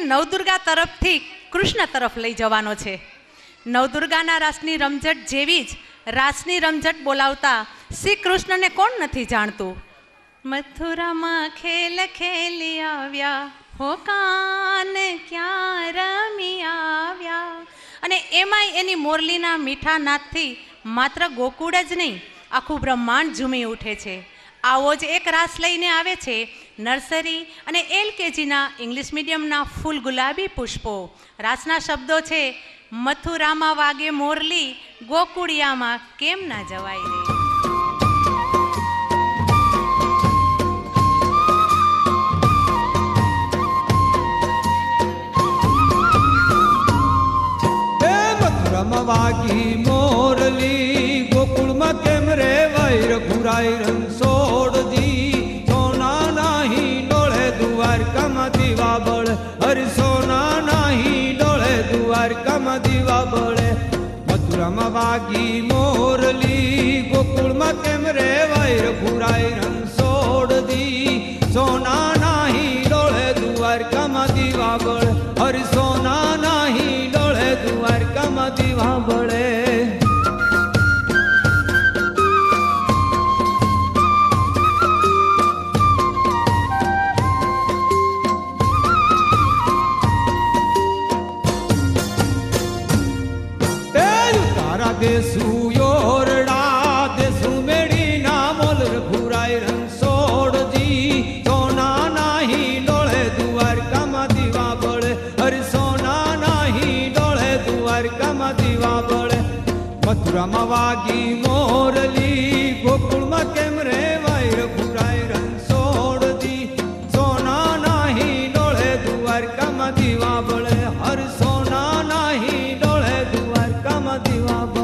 નવદુર્ગા તરફથી કૃષ્ણ તરફ લઈ જવાનો છે. નવદુર્ગાના રાસની રમઝટ જેવી જ રાસની રમઝટ બોલાવતા શ્રી કૃષ્ણને કોણ નથી જાણતું. મથુરામાં ખેલ ખેલી આવ્યા, હો કાન ક્યાં રમી આવ્યા. અને એમાંય એની મોરલીના મીઠા નાદથી માત્ર ગોકુળ જ નહીં, આખું બ્રહ્માંડ ઝૂમી ઉઠે છે. આવો જ એક રાસ લઈને આવે છે નર્સરી અને LKGના ઇંગ્લિશ મીડિયમના ફૂલ ગુલાબી પુષ્પો. રાસના શબ્દો છે, મથુરામાં વાગે મોરલી, ગોકુળિયામાં કેમ ના જવાય રે. મથુરામાં વાગી મોરલી, ગોકુળમાં કેમ રે વૈર ઘુરાઈ રણછોડજી. સોના નાહી ડોળે દ્વારકામાં દીવા બળે, હરિ સોના નાહી ડોળે દ્વારકામાં દીવા બળે. મથુરામાં વાગી મોરલી, ગોકુળમાં કેમ રે વૈર ઘુરાઈ રણછોડજી. સોના નાહી ડોળે દ્વારકામાં દીવા બળે, હરિ સોના નાહી ડોળે દ્વારકામાં દીવા બળે. દેસુ યોરડા દેસુ મેડી ના મોલર ઘુરાઈ રણછોડજી. સોના નાહી ડોળે દ્વારકામાં દીવા બળે, હરિ સોના નાહી ડોળે દ્વારકામાં દીવા બળે. મથુરામાં વાગી મોરલી, ગોકુળમાં કેમ રે વૈર ઘુરાઈ રણછોડજી. સોના નાહી ડોળે દ્વારકામાં દીવા બળે, હરિ સોના નાહી ડોળે દ્વારકામાં દીવા બળે.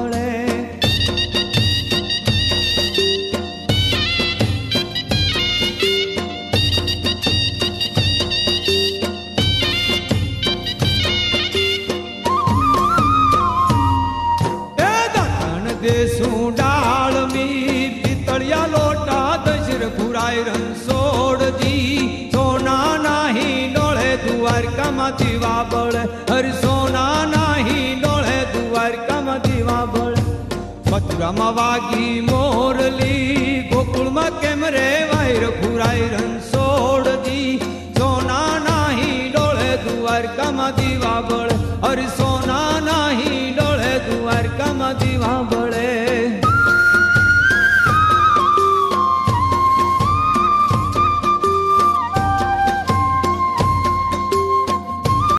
દેસું ડાળમી પિતળિયા લોટા દશર ઘુરાઈ રણછોડજી. સોના નાહી ડોળે દ્વારકામાં દીવા બળે, હરિ સોના નાહી ડોળે દ્વારકામાં દીવા બળે. મથુરામાં વાગી મોરલી, ગોકુળમાં કેમ રે વૈર ઘુરાઈ રણછોડજી. સોના નાહી ડોળે દ્વારકામાં દીવા બળે, હરિ સોના નાહી ડોળે દ્વારકામાં દીવા બળે.